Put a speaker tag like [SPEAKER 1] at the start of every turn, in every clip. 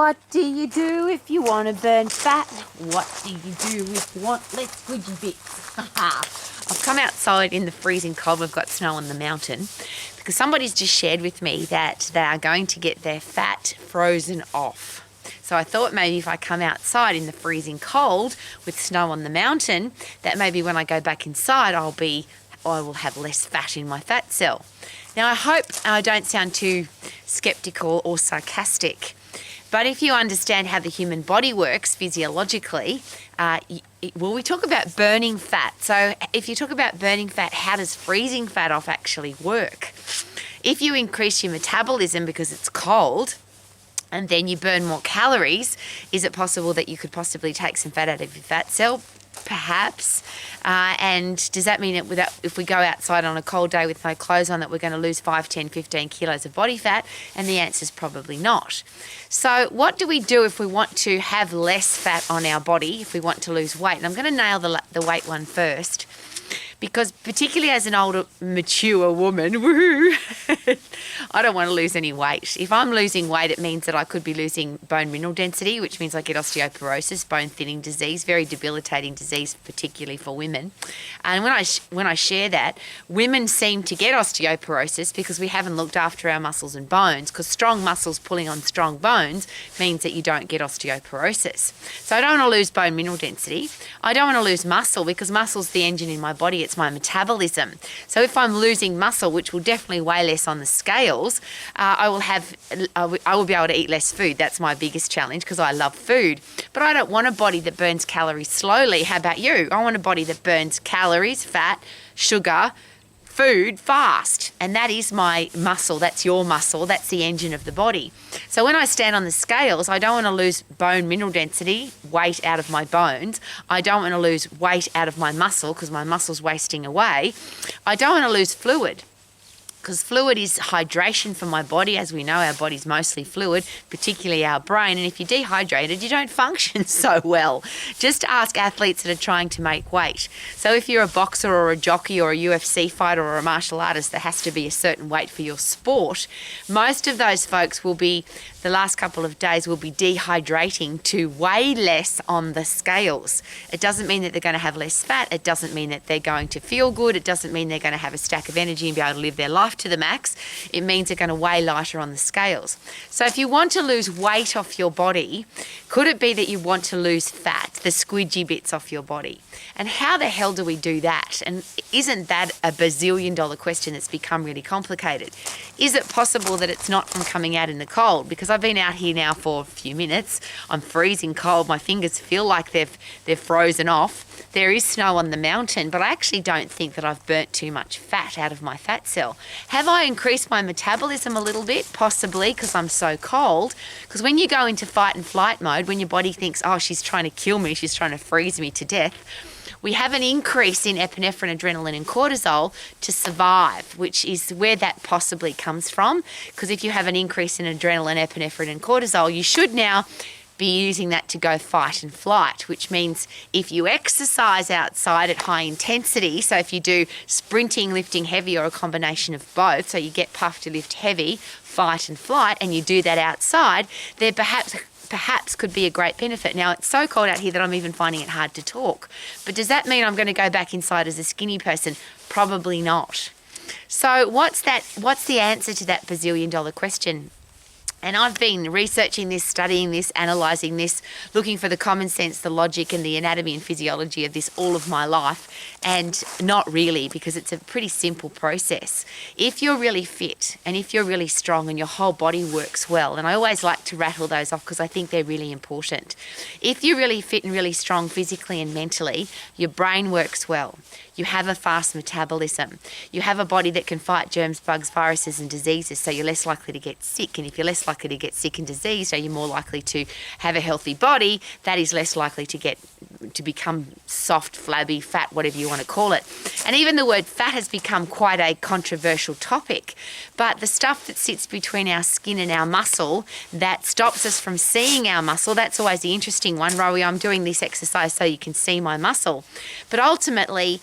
[SPEAKER 1] What do you do if you want to burn fat? What do you do if you want less squidgy bits? I've come outside in the freezing cold. We've got snow on the mountain because somebody's just shared with me that they are going to get their fat frozen off. So I thought maybe if I come outside in the freezing cold with snow on the mountain, that maybe when I go back inside, I will have less fat in my fat cell. Now I hope I don't sound too skeptical or sarcastic, but if you understand how the human body works physiologically, we talk about burning fat. So if you talk about burning fat, how does freezing fat off actually work? If you increase your metabolism because it's cold, and then you burn more calories, is it possible that you could possibly take some fat out of your fat cell? Perhaps. And does that mean that if we go outside on a cold day with no clothes on that we're going to lose 5, 10, 15 kilos of body fat? And the answer is probably not. So what do we do if we want to have less fat on our body, if we want to lose weight? And I'm going to nail the weight one first, because particularly as an older, mature woman, woohoo, I don't want to lose any weight. If I'm losing weight, it means that I could be losing bone mineral density, which means I get osteoporosis, bone thinning disease, very debilitating disease, particularly for women. And when I share that, women seem to get osteoporosis because we haven't looked after our muscles and bones, because strong muscles pulling on strong bones means that you don't get osteoporosis. So I don't want to lose bone mineral density. I don't want to lose muscle because muscle's the engine in my body. It's my metabolism. So if I'm losing muscle, which will definitely weigh less on the scales, I will be able to eat less food. That's my biggest challenge because I love food. But I don't want a body that burns calories slowly. How about you? I want a body that burns calories, fat, sugar, food fast. And that is my muscle. That's your muscle. That's the engine of the body. So when I stand on the scales, I don't want to lose bone mineral density, weight out of my bones. I don't want to lose weight out of my muscle because my muscle's wasting away. I don't want to lose fluid, because fluid is hydration for my body. As we know, our body's mostly fluid, particularly our brain. And if you're dehydrated, you don't function so well. Just ask athletes that are trying to make weight. So if you're a boxer or a jockey or a UFC fighter or a martial artist, there has to be a certain weight for your sport. Most of those folks will be, the last couple of days, will be dehydrating to weigh less on the scales. It doesn't mean that they're going to have less fat. It doesn't mean that they're going to feel good. It doesn't mean they're going to have a stack of energy and be able to live their life to the max. It means they're going to weigh lighter on the scales. So if you want to lose weight off your body, could it be that you want to lose fat, the squidgy bits off your body? And how the hell do we do that? And isn't that a bazillion-dollar question that's become really complicated? Is it possible that it's not from coming out in the cold? Because I've been out here now for a few minutes. I'm freezing cold. My fingers feel like they've frozen off. There is snow on the mountain, but I actually don't think that I've burnt too much fat out of my fat cell. Have I increased my metabolism a little bit? Possibly, because I'm so cold. Because when you go into fight and flight mode, when your body thinks, oh, she's trying to kill me, she's trying to freeze me to death, we have an increase in epinephrine, adrenaline and cortisol to survive, which is where that possibly comes from. Because if you have an increase in adrenaline, epinephrine and cortisol, you should now be using that to go fight and flight, which means if you exercise outside at high intensity, so if you do sprinting, lifting heavy, or a combination of both, so you get puffed to lift heavy, fight and flight, and you do that outside, there perhaps could be a great benefit. Now, it's so cold out here that I'm even finding it hard to talk. But does that mean I'm going to go back inside as a skinny person? Probably not. So what's the answer to that bazillion-dollar question? And I've been researching this, studying this, analysing this, looking for the common sense, the logic and the anatomy and physiology of this all of my life. And not really, because it's a pretty simple process. If you're really fit and if you're really strong and your whole body works well, and I always like to rattle those off because I think they're really important. If you're really fit and really strong physically and mentally, your brain works well. You have a fast metabolism. You have a body that can fight germs, bugs, viruses and diseases, so you're less likely to get sick. And if you're less likely to get sick and diseased, so you're more likely to have a healthy body, that is less likely to become soft, flabby, fat, whatever you want to call it. And even the word fat has become quite a controversial topic. But the stuff that sits between our skin and our muscle that stops us from seeing our muscle, that's always the interesting one. Rowie, I'm doing this exercise so you can see my muscle. But ultimately,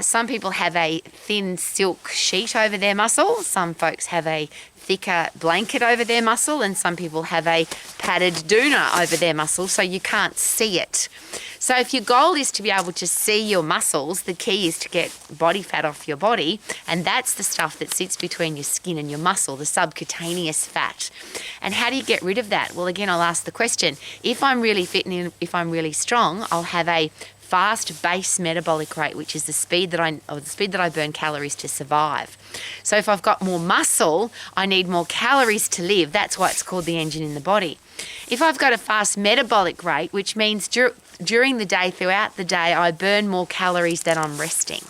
[SPEAKER 1] some people have a thin silk sheet over their muscle. Some folks have a thicker blanket over their muscle, and some people have a padded doona over their muscle, so you can't see it. So if your goal is to be able to see your muscles, the key is to get body fat off your body, and that's the stuff that sits between your skin and your muscle, the subcutaneous fat. And how do you get rid of that? Well, again, I'll ask the question. If I'm really fit and if I'm really strong, I'll have a fast base metabolic rate, which is the speed that I burn calories to survive. So if I've got more muscle, I need more calories to live. That's why it's called the engine in the body. If I've got a fast metabolic rate, which means during the day, throughout the day, I burn more calories than I'm resting.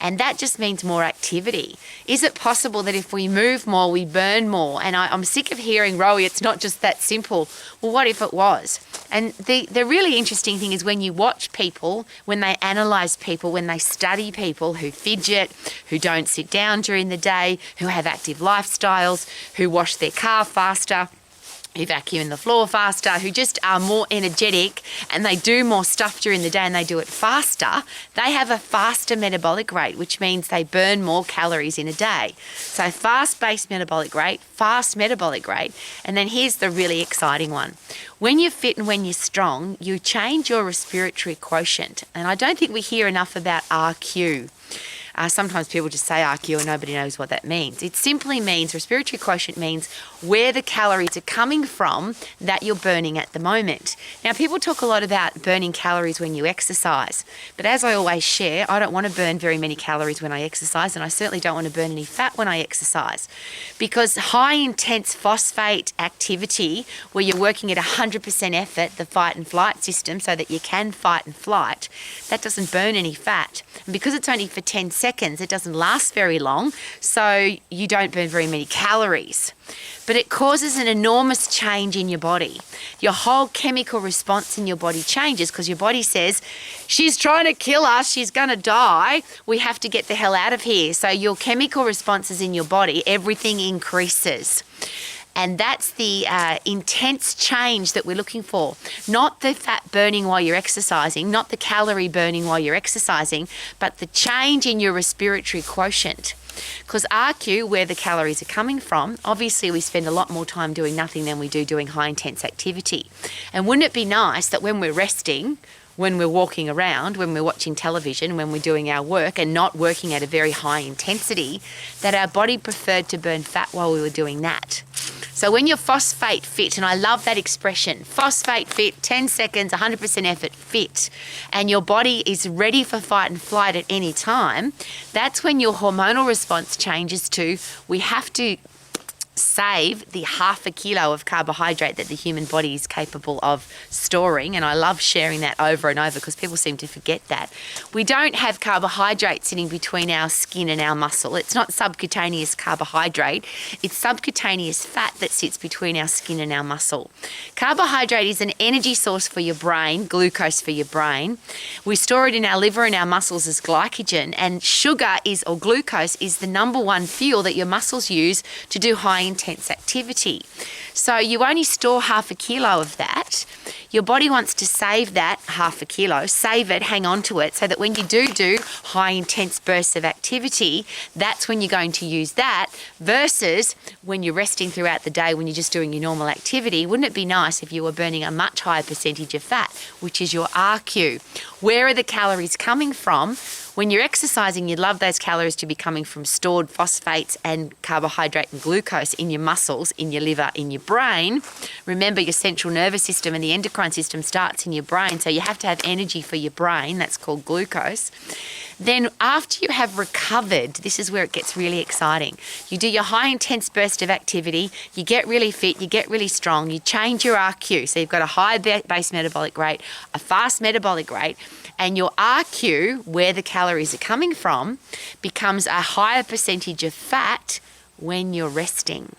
[SPEAKER 1] And that just means more activity. Is it possible that if we move more, we burn more? And I'm sick of hearing, Rowie, it's not just that simple. Well, what if it was? And the really interesting thing is when you watch people, when they analyse people, when they study people who fidget, who don't sit down during the day, who have active lifestyles, who wash their car faster, who vacuum the floor faster, who just are more energetic and they do more stuff during the day and they do it faster, they have a faster metabolic rate, which means they burn more calories in a day. So fast-based metabolic rate, fast metabolic rate, and then here's the really exciting one. When you're fit and when you're strong, you change your respiratory quotient. And I don't think we hear enough about RQ. Sometimes people just say RQ and nobody knows what that means. It simply means, respiratory quotient means where the calories are coming from that you're burning at the moment. Now, people talk a lot about burning calories when you exercise, but as I always share, I don't want to burn very many calories when I exercise, and I certainly don't want to burn any fat when I exercise, because high intense phosphate activity where you're working at 100% effort, the fight and flight system, so that you can fight and flight, that doesn't burn any fat. And because it's only for 10 seconds, it doesn't last very long, so you don't burn very many calories. But it causes an enormous change in your body. Your whole chemical response in your body changes because your body says, she's trying to kill us, she's going to die, we have to get the hell out of here. So your chemical responses in your body, everything increases. And that's the intense change that we're looking for. Not the fat burning while you're exercising, not the calorie burning while you're exercising, but the change in your respiratory quotient. Because RQ, where the calories are coming from, obviously we spend a lot more time doing nothing than we do doing high intense activity. And wouldn't it be nice that when we're resting, when we're walking around, when we're watching television, when we're doing our work and not working at a very high intensity, that our body preferred to burn fat while we were doing that? So when you're phosphate fit, and I love that expression, phosphate fit, 10 seconds, 100% effort fit, and your body is ready for fight and flight at any time, that's when your hormonal response changes to, we have to save the 0.5 kilo of carbohydrate that the human body is capable of storing. And I love sharing that over and over because people seem to forget that. We don't have carbohydrate sitting between our skin and our muscle. It's not subcutaneous carbohydrate. It's subcutaneous fat that sits between our skin and our muscle. Carbohydrate is an energy source for your brain, glucose for your brain. We store it in our liver and our muscles as glycogen, and sugar or glucose is the number one fuel that your muscles use to do high intense activity. So you only store 0.5 kilo of that. Your body wants to save that 0.5 kilo, save it, hang on to it, so that when you do high intense bursts of activity, that's when you're going to use that, versus when you're resting throughout the day, when you're just doing your normal activity. Wouldn't it be nice if you were burning a much higher percentage of fat, which is your RQ? Where are the calories coming from? When you're exercising, you'd love those calories to be coming from stored phosphates and carbohydrate and glucose in your muscles, in your liver, in your brain. Remember, your central nervous system and the endocrine system starts in your brain, so you have to have energy for your brain. That's called glucose. Then after you have recovered, this is where it gets really exciting. You do your high intense burst of activity, you get really fit, you get really strong, you change your RQ. So you've got a high base metabolic rate, a fast metabolic rate, and your RQ, where the calories are coming from, becomes a higher percentage of fat when you're resting.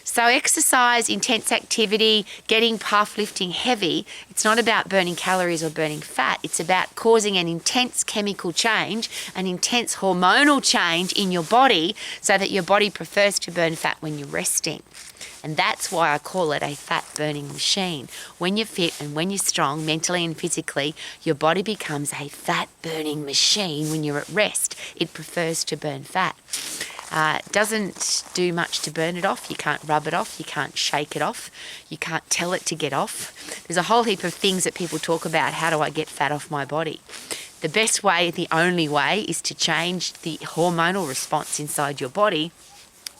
[SPEAKER 1] So exercise, intense activity, getting powerlifting heavy, it's not about burning calories or burning fat. It's about causing an intense chemical change, an intense hormonal change in your body so that your body prefers to burn fat when you're resting. And that's why I call it a fat burning machine. When you're fit and when you're strong, mentally and physically, your body becomes a fat burning machine when you're at rest. It prefers to burn fat. Doesn't do much to burn it off. You can't rub it off. You can't shake it off. You can't tell it to get off. There's a whole heap of things that people talk about. How do I get fat off my body? The best way, the only way, is to change the hormonal response inside your body,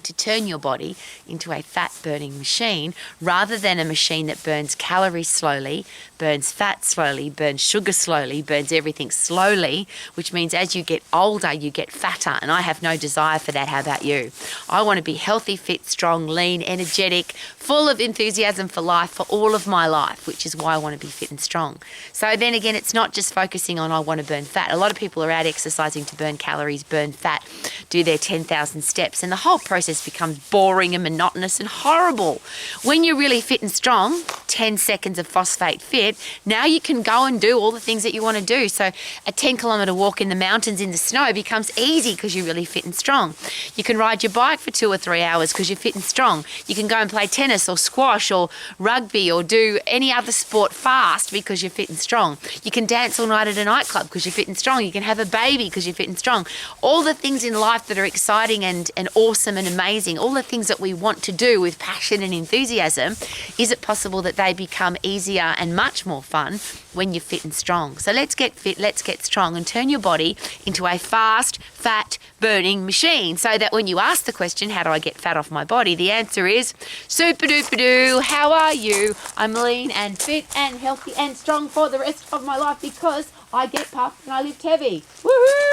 [SPEAKER 1] to turn your body into a fat-burning machine rather than a machine that burns calories slowly, burns fat slowly, burns sugar slowly, burns everything slowly, which means as you get older, you get fatter, and I have no desire for that. How about you? I want to be healthy, fit, strong, lean, energetic, full of enthusiasm for life for all of my life, which is why I want to be fit and strong. So then again, it's not just focusing on I want to burn fat. A lot of people are out exercising to burn calories, burn fat, do their 10,000 steps, and the whole process becomes boring and monotonous and horrible. When you're really fit and strong, 10 seconds of phosphate fit, now you can go and do all the things that you want to do. So a 10-kilometre walk in the mountains in the snow becomes easy because you're really fit and strong. You can ride your bike for 2 or 3 hours because you're fit and strong. You can go and play tennis or squash or rugby or do any other sport fast because you're fit and strong. You can dance all night at a nightclub because you're fit and strong. You can have a baby because you're fit and strong. All the things in life that are exciting and awesome and amazing, all the things that we want to do with passion and enthusiasm, is it possible that they become easier and much more fun when you're fit and strong? So let's get fit, let's get strong, and turn your body into a fast, fat burning machine, so that when you ask the question, how do I get fat off my body, the answer is super duper doo. How are you? I'm lean and fit and healthy and strong for the rest of my life because I get puffed and I lift heavy. Woohoo!